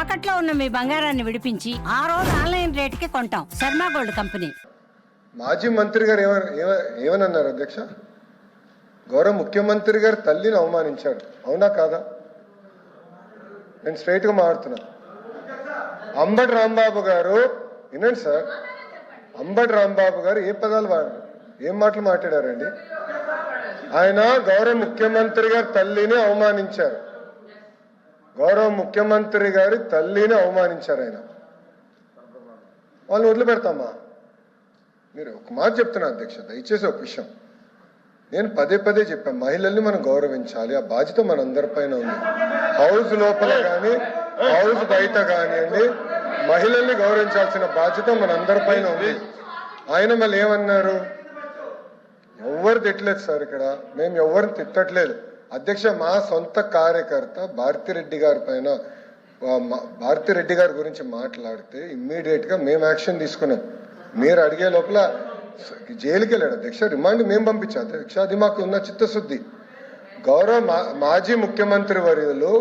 తాకట్లో ఉన్న మీ బంగారాన్ని విడిపించి ఆ రోజు ఆన్లైన్ రేటుకి కొంటాం. Sharma gold company. మాజీ మంత్రి గారు ఏమన్నారు అధ్యక్ష? గౌరవ ముఖ్యమంత్రి గారు తల్లిని అవమానించాడు, అవునా కాదా? నేను స్ట్రైట్ గా మాట్లాడుతున్నా. అంబటి రాంబాబు గారు, వినండి సార్, అంబటి రాంబాబు గారు ఏ పదాలు వాడారు, ఏం మాటలు మాట్లాడారండి? ఆయన గౌరవ ముఖ్యమంత్రి గారి తల్లిని అవమానించారు. గౌరవ ముఖ్యమంత్రి గారి తల్లిని అవమానించారు. ఆయన వాళ్ళని వదిలిపెడతామా? మీరు ఒక మాట చెప్తున్నా అధ్యక్ష, దయచేసి ఒక విషయం నేను పదే పదే చెప్పాను, మహిళల్ని మనం గౌరవించాలి, ఆ బాధ్యత మనందరిపైన ఉంది. హౌస్ లోపల కానీ హౌస్ బయట కానివ్వండి, మహిళల్ని గౌరవించాల్సిన బాధ్యత మనందరిపైన ఉంది. ఆయన మళ్ళీ ఏమన్నారు? ఎవరు తిట్టలేదు సార్, ఇక్కడ మేము ఎవరిని తిట్టట్లేదు అధ్యక్ష. మా సొంత కార్యకర్త భారతిరెడ్డి గారి పైన, భారతిరెడ్డి గారి గురించి మాట్లాడితే ఇమ్మీడియట్ గా మేము యాక్షన్ తీసుకున్నాం. మీరు అడిగే లోపల జైలుకి వెళ్ళాడు అధ్యక్ష, రిమాండ్ మేము పంపించాం అధ్యక్ష. అది మాకు ఉన్న చిత్తశుద్ధి. గౌరవ మాజీ ముఖ్యమంత్రి వర్యులు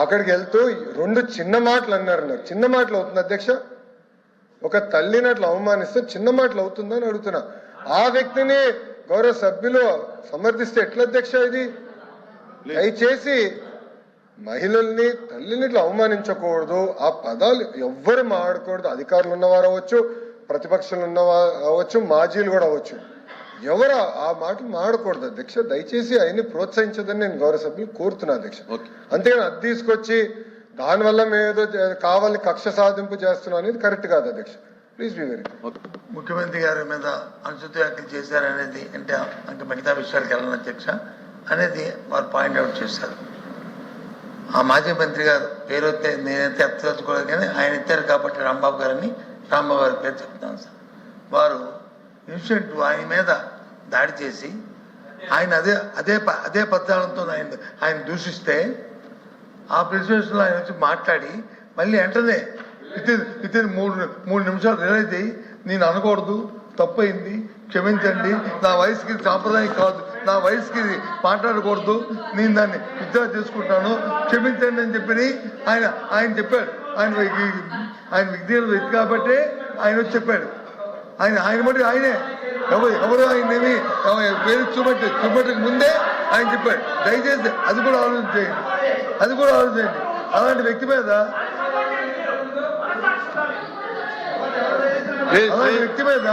అక్కడికి వెళ్తూ రెండు చిన్న మాటలు అన్నారు. చిన్న మాటలు అవుతుంది అధ్యక్ష? ఒక తల్లిని అట్లా అవమానిస్తే చిన్న మాటలు అవుతుందని అడుగుతున్నా. ఆ వ్యక్తిని గౌరవ సభ్యులు సమర్థిస్తే ఎట్లా అధ్యక్ష? ఇది దయచేసి మహిళల్ని తల్లిని ఇట్లా అవమానించకూడదు, ఆ పదాలు ఎవ్వరు మాట్లాడకూడదు. అధికారులు ఉన్నవారు అవ్వచ్చు, ప్రతిపక్షాలు ఉన్నవారు అవ్వచ్చు, మాజీలు కూడా అవ్వచ్చు, ఎవరు ఆ మాటలు మాడకూడదు అధ్యక్ష. దయచేసి ఆయన్ని ప్రోత్సహించదని నేను గౌరవ సభ్యులు కోరుతున్నా అధ్యక్ష. అంతేగాని అది తీసుకొచ్చి దానివల్ల మేమేదో కావాలని కక్ష సాధింపు చేస్తున్నాం అనేది కరెక్ట్ కాదు అధ్యక్ష. Please be very. ముఖ్యమంత్రి గారి మీద అనుచిత వ్యాఖ్యలు చేశారనేది అంటే మిగతా విషయాలకు వెళ్ళను అధ్యక్ష అనేది వారు పాయింట్ అవుట్ చేశారు. ఆ మాజీ మంత్రి గారు పేరు నేనైతే ఎత్తదలుచుకోలేదు, కానీ ఆయన ఎత్తారు కాబట్టి రాంబాబు గారిని, రాంబాబు గారి పేరు చెప్తాను సార్. వారు ఇన్సిడెంట్ ఆయన మీద దాడి చేసి ఆయన అదే పద్ధతులతో ఆయన దూషిస్తే ఆ ప్రెసిడెన్స్లో ఆయన వచ్చి మాట్లాడి మళ్ళీ వెంటనే వితిన్ మూడు నిమిషాలు రియలైజ్ అయ్యి నేను అనకూడదు, తప్పైంది, క్షమించండి, నా వయసుకి సాంప్రదాయం కాదు, నా వయసుకి మాట్లాడకూడదు, నేను దాన్ని విత్డ్రా చేసుకుంటాను, క్షమించండి అని చెప్పి ఆయన చెప్పాడు. ఆయన విజ్ఞాన వ్యక్తి కాబట్టి ఆయన వచ్చి చెప్పాడు. ఆయన మటు ఆయనే ఎవరు ఆయనేమి పేరు చూపెట్టక ముందే ఆయన చెప్పాడు. దయచేసి అది కూడా ఆలోచించండి. అలాంటి వ్యక్తి మీద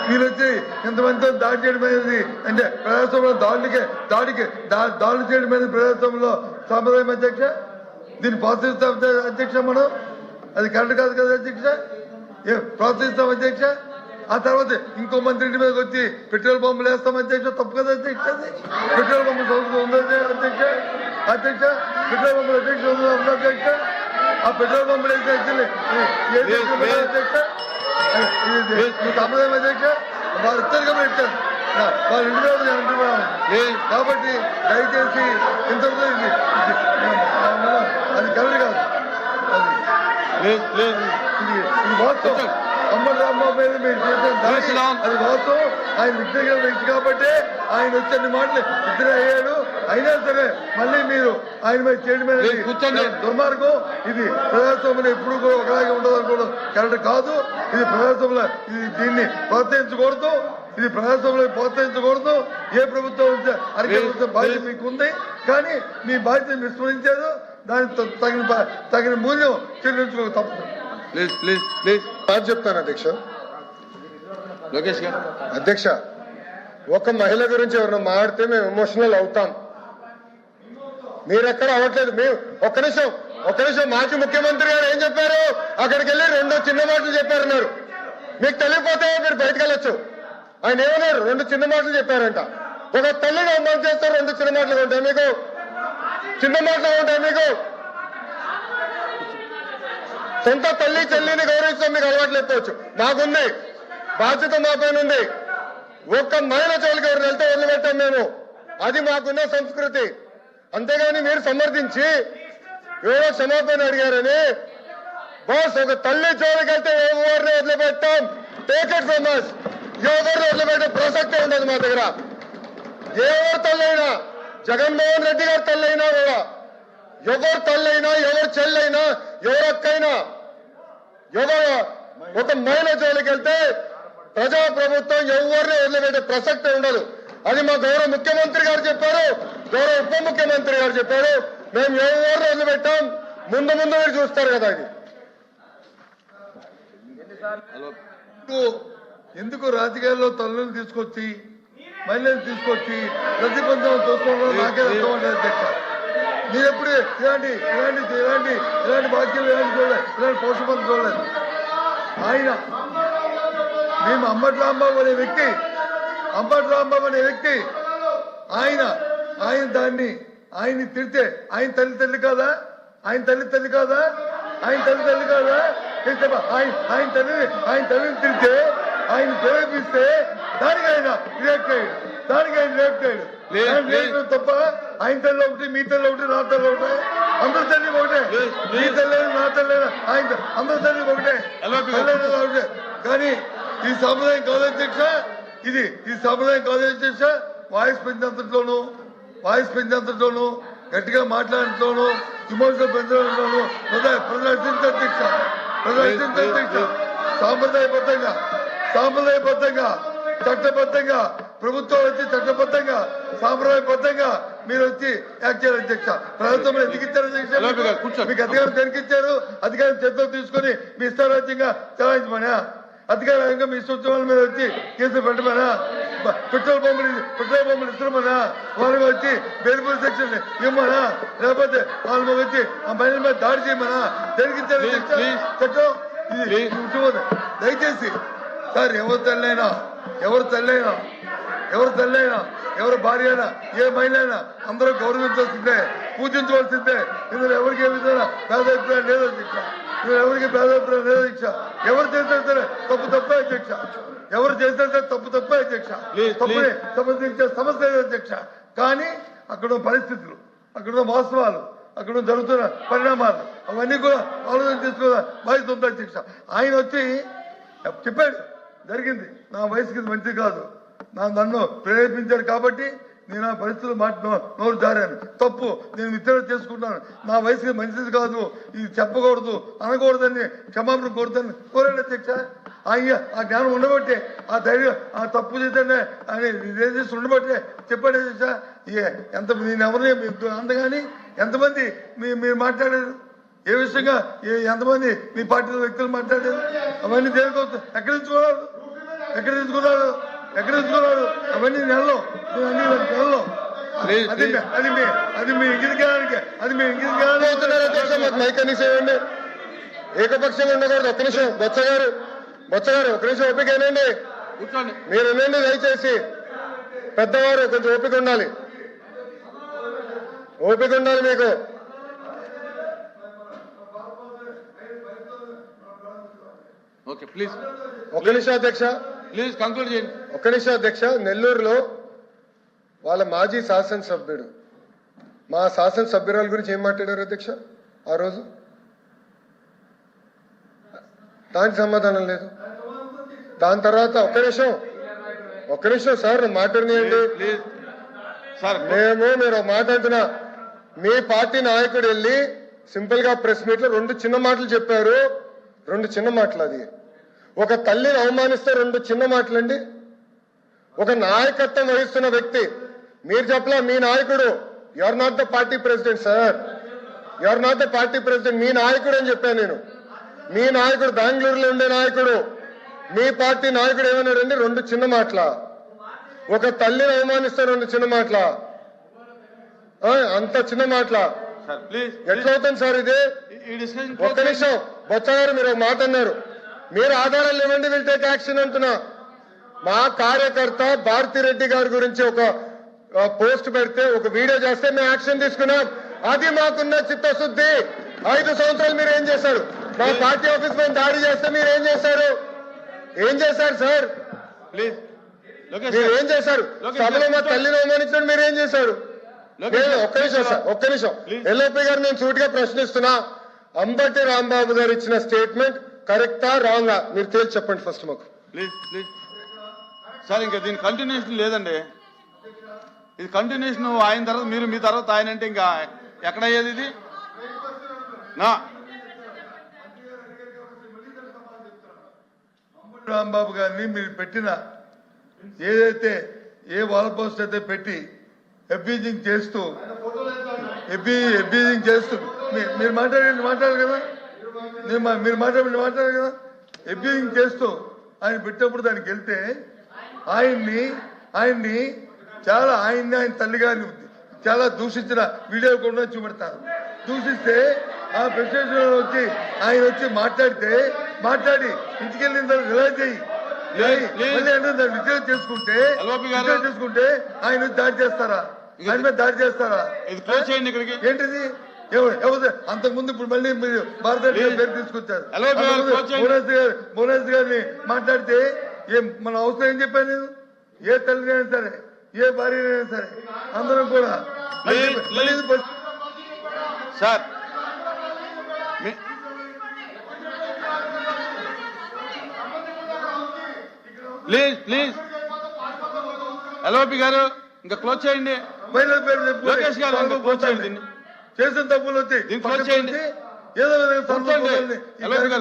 మీరు వచ్చి ఇంతమందితో దాడి చేయడం అనేది అంటే ప్రజాస్వామ్యంలో దాడులు చేయడం అనేది ప్రజాస్వామ్యంలో సాంప్రదాయం అధ్యక్ష. దీన్ని ప్రోత్సహిస్తాం అధ్యక్ష, మనం అది కరెక్ట్ కాదు కదా అధ్యక్ష. ప్రోత్సహిస్తాం అధ్యక్ష. ఆ తర్వాత ఇంకో మంత్రి ఇంటి మీదకి వచ్చి పెట్రోల్ పంపులు వేస్తాం అధ్యక్ష, తప్పు కదా అధ్యక్ష. పెట్రోల్ పంపులు సంస్థ ఉంది అధ్యక్ష. పెట్రోల్ పంపులు అధ్యక్ష ఉంది అధ్యక్ష. ఆ పెట్రోల్ పంపులు వేస్తే అధ్యక్ష సాంప్రదాయం అధ్యక్ష. వారు ఇచ్చారు కాబట్టి ఇచ్చారు, వాళ్ళ ఇంటి మీద అంటున్నాను. కాబట్టి దయచేసి ఇంతవరకు అది కరెక్ట్ కాదు. అది వాస్తవం. అంబటి రాంబాబు మీద మీరు చేసిన అది వాస్తవం. ఆయన విజ్ఞాన వ్యక్తి కాబట్టి ఆయన వచ్చే మాటలు ఇద్దరే అయ్యాడు. అయినా సరే మళ్ళీ మీరు ఆయన మీద చేయడం మీద దుర్మార్గం. ఇది ప్రజాస్వామ్యం ఎప్పుడు కూడా ఒకలాగే ఉండదు అనుకోవడం కరెక్ట్ కాదు. ఇది ప్రజాస్వామ్యంలో దీన్ని ప్రోత్సహించకూడదు. ఇది ప్రజాస్వామ్యంలో ప్రోత్సహించకూడదు. ఏ ప్రభుత్వం అధికార బాధ్యత మీకు ఉంది, కానీ మీ బాధ్యత విస్మరించారు. దానికి తగిన మూల్యం చెల్లించుకో తప్పదు. చెప్తాను అధ్యక్ష. అధ్యక్ష, ఒక మహిళ గురించి ఎవరైనా మాడితే మేము ఎమోషనల్ అవుతాం. మీరెక్కడ అవ్వట్లేదు. మేము ఒక్క నిమిషం మాజీ ముఖ్యమంత్రి గారు ఏం చెప్పారు? అక్కడికి వెళ్ళి రెండు చిన్న మాటలు చెప్పారన్నారు. మీకు తెలియకపోతే మీరు బయటకు వెళ్ళొచ్చు. ఆయన ఏమన్నారు? రెండు చిన్న మాటలు చెప్పారంట. ఒక తల్లిని అవమానం చేస్తారు, రెండు చిన్న మాటలు ఉంటాయి మీకు? చిన్న మాటలు ఉంటాయి మీకు? సొంత తల్లి చెల్లిని గౌరవించడం మీకు అలవాట్లు ఎత్తవచ్చు. మాకుంది బాధ్యత, మా పైన ఉంది. ఒక్క మహిళ చోలికి ఎవరు వెళ్తే వదిలిపెట్టాం మేము. అది మాకున్న సంస్కృతి. అంతేగాని మీరు సమర్థించి ఎవరో క్షమాపణ అడిగారని బాస్, ఒక తల్లి జోలికి వెళ్తే ఎవరిని వదిలిపెట్టాం. Take it from us. ఎవరిని వదిలిపెట్టే ప్రసక్తే ఉండదు మా దగ్గర. ఎవరు తల్లైనా, జగన్మోహన్ రెడ్డి గారి తల్లైనా కూడా, ఎవరు తల్లైనా, ఎవరు చెల్లైనా ఎవరక్కైనా ఎవరు ఒక మహిళ జోలికి వెళ్తే ప్రజాప్రభుత్వం ఎవరిని వదిలిపెట్టే ప్రసక్తే ఉండదు. అది మా గౌరవ ముఖ్యమంత్రి గారు చెప్పారు, గౌరవ ఉప ముఖ్యమంత్రి గారు చెప్పారు. మేము ఎవరిని వదిలిపెట్టాం. ముందు ముందు మీరు చూస్తారు కదా. అది ఎందుకు రాజకీయాల్లో తల్లులు తీసుకొచ్చి మహిళలు తీసుకొచ్చి ప్రతిబంధం చూసుకోవడం నాకే అర్థం ఉండదు అధ్యక్ష. మీరు ఎప్పుడు ఇలాంటి బాధ్యతలు ఇలాంటి పోషపంత చూడలేదు. ఆయన మేము అంబటి రాంబాబు అనే వ్యక్తి ఆయన దాన్ని ఆయన్ని తిడితే ఆయన తల్లి కాదా? ఆయన తల్లి కాదా? ఆయన తల్లిని తిడితే ఆయన ప్రేరేపిస్తే దానికి ఆయన రియాక్ట్ అయ్యాడు. తప్ప ఆయన తల్లి ఒకటి, మీ తల్లి ఒకటి, నా తల్లి ఒకటి, అందరి తల్లి ఒకటే. మీ తల్లి నా తల్లి ఆయన అందరి తల్లి ఒకటే. కానీ ఈ సాంప్రదాయం కాదు అధ్యక్ష. ఈ సాంప్రదాయం కాదు అధ్యక్ష. వాయిస్ పెంచేంతట్లోనూ గట్టిగా మాట్లాడటంలోనూ విమర్శలు పెంచడంలోనూ ప్రదర్శించే అధ్యక్ష. సాంప్రదాయబద్ధంగా చట్టబద్ధంగా ప్రభుత్వం వచ్చి చట్టబద్ధంగా సాంప్రదాయబద్ధంగా మీరు వచ్చి యాక్ట్ చేయాలి అధ్యక్ష. ప్రభుత్వం ఎందుకు ఇచ్చారు అధ్యక్ష? మీకు అధికారం దేనికిచ్చారు? అధికారం చేతిలో తీసుకొని మీ ఇష్టారాజ్యంగా చలాయించమనా? అధికారంగా మీ సూచనల మీద వచ్చి కేసులు పెట్టమనా? పెట్రోల్ పంపులు ఇస్తున్నామనా? వాళ్ళకి వచ్చి బెయిల్బుల్ సెక్షన్ ఇవ్వమనా? లేకపోతే వాళ్ళ వచ్చి ఆ మహిళల మీద దాడి చేయమనా? దేనికిచ్చారు చట్టం? దయచేసి సార్, ఎవరు తల్లైనా ఎవరు భార్య అయినా ఏ మహిళ అయినా అందరూ గౌరవించాల్సిందే, పూజించవలసిందే. ఇందులో ఎవరికి ఏ విధంగా భేదాభిప్రాయం లేదు అధ్యక్ష. ఎవరు చేసినా సరే తప్పే అధ్యక్ష. తప్పే అధ్యక్ష. తప్పుని సంబంధించే సమస్య లేదు అధ్యక్ష. కానీ అక్కడ పరిస్థితులు, అక్కడ వాస్తవాలు, అక్కడ జరుగుతున్న పరిణామాలు అవన్నీ కూడా ఆలోచన చేసుకోవడం బాధ్యత ఉంది అధ్యక్ష. ఆయన వచ్చి చెప్పాడు, జరిగింది నా వయసుకి మంచిది కాదు, నన్ను ప్రేరేపించారు కాబట్టి నేను ఆ పరిస్థితులు నోరు జారాను, తప్పు, నేను విత్డ్రా చేసుకుంటాను, నా వయసుకి మంచిది కాదు, ఇది చెప్పకూడదు అనకూడదని క్షమాపణ కోరాడు అధ్యక్ష. ఆ జ్ఞానం ఉండబట్టే, ఆ ధైర్యం, ఆ తప్పు చేద్దానే అని రిజిస్టర్ ఉండబట్టే చెప్పాడు అధ్యక్ష. నేను ఎవరిని అందగాని ఎంతమంది మీరు మాట్లాడారు, ఏ విషయంగా ఎంతమంది మీ పార్టీ వ్యక్తులు మాట్లాడారు, అవన్నీ దేనికోసం ఎక్కడ తీసుకున్నారు అవన్నీ నెలలో అది మీ ఇంగిదిగానికి మైకనిసేయండి. ఏకపక్షంగా ఉండకూడదు. ఒక్క నిమిషం బొత్స గారు ఒక్క నిమిషం ఓపిక ఏనండి, మీరు వినండి దయచేసి. పెద్దవారు కొంచెం ఓపిక ఉండాలి మీకు. Okay please. ఒక్క నిమిషం అధ్యక్ష, ప్లీజ్ కంక్లూడ్ చేయండి. ఒక్క నిమిషం అధ్యక్ష. నెల్లూరులో వాళ్ళ మాజీ శాసనసభ్యుడు మా శాసనసభ్యురాల గురించి ఏం మాట్లాడారు అధ్యక్ష ఆ రోజు? దానికి సమాధానం లేదు. దాని తర్వాత ఒక్క నిమిషం సార్ మాట్లాడినాయండి. మీరు మాట అంటున్నా, మీ పార్టీ నాయకుడు వెళ్ళి సింపుల్ గా ప్రెస్ మీట్ లో 2 చిన్న మాటలు చెప్పారు. 2 చిన్న మాటలు. అది ఒక తల్లిని అవమానిస్తే 2 చిన్న మాటలండి. ఒక నాయకత్వం వహిస్తున్న వ్యక్తి, మీరు చెప్పలా మీ నాయకుడు, you are not the party president sir, you are not the party president, మీ నాయకుడు అని చెప్పాను నేను. మీ నాయకుడు బెంగళూరులో ఉండే నాయకుడు, మీ పార్టీ నాయకుడు ఏమన్నాడండి? 2 చిన్న మాటల. ఒక తల్లిని అవమానిస్తే 2 చిన్న మాటల, అంత చిన్న మాటల ఎట్లా అవుతుంది సార్ ఇది? ఒక్క నిమిషం బొత్స గారు, మీరు ఒక మాట అన్నారు, మీరు ఆధారాలు ఇవ్వండి, విల్ టేక్ యాక్షన్ అంటున్నా. మా కార్యకర్త భారతిరెడ్డి గారి గురించి ఒక పోస్ట్ పెడితే, ఒక వీడియో చేస్తే మేము యాక్షన్ తీసుకున్నాం. అది మాకున్న చిత్తశుద్ధి. 5 సంవత్సరాలు మీరు ఏం చేశారు? మా పార్టీ ఆఫీస్ పైన దాడి చేస్తే మీరు ఏం చేశారు సార్? ప్లీజ్ మీరు ఏం చేశారు? సభలో మా తల్లిని అవమానించడం మీరు ఏం చేశారు? ఒక్క నిమిషం ఎల్ఓపి గారు, నేను సూటిగా ప్రశ్నిస్తున్నా. అంబటి రాంబాబు గారు ఇచ్చిన స్టేట్మెంట్ కరెక్టా రాంగా మీరు తేల్చి చెప్పండి ఫస్ట్ మాకు. ప్లీజ్ సార్, ఇంకా దీని కంటిన్యూషన్ లేదండి. ఇది కంటిన్యూషన్ ఆయన తర్వాత మీరు, మీ తర్వాత ఆయన అంటే ఇంకా ఎక్కడయ్యేది ఇది? రాంబాబు గారిని మీరు పెట్టిన ఏదైతే ఏ వాల్ పోస్ట్ అయితే పెట్టి అబ్యూజింగ్ చేస్తూ మీరు మాట్లాడారు కదా మీరు మాట్లాడారు కదా అబ్యూజింగ్ చేస్తూ ఆయన పెట్టినప్పుడు దానికి వెళ్తే ఆయన్ని చాలా ఆయన తల్లి గారిని చాలా దూషించిన వీడియో కూడా చూపెడతారు. దూషిస్తే ఆ ప్రెసిడెంట్ వచ్చి ఆయన వచ్చి మాట్లాడి ఇంటికి వెళ్ళిన తర్వాత రిలైజ్ అయ్యి మళ్ళీ అంటే దాన్ని విజయం చేసుకుంటే ఆయన దాడి చేస్తారా? ఆయన మీద దాడి చేస్తారా? ఏంటిది? ఎవరు అంతకుముందు ఇప్పుడు మళ్ళీ మీరు భారతదేశ పేరు తీసుకొచ్చారు. భువనేశ్వర్ గారిని మాట్లాడితే మన అవసరం ఏం చెప్పాను నేను? ఏ తల్లినైనా సరే, ఏ భార్యనైనా సరే అందరం కూడా సార్ ప్లీజ్ ఎల్ఓపి గారు ఇంకా క్లోజ్ చేయండి. మహిళల పేరు లోకేష్ గారు ఇంకా క్లోజ్ చేయండి. దీన్ని చేసిన తప్పులు వచ్చి దీన్ని క్లోజ్ చేయండి. ఏదో విధంగా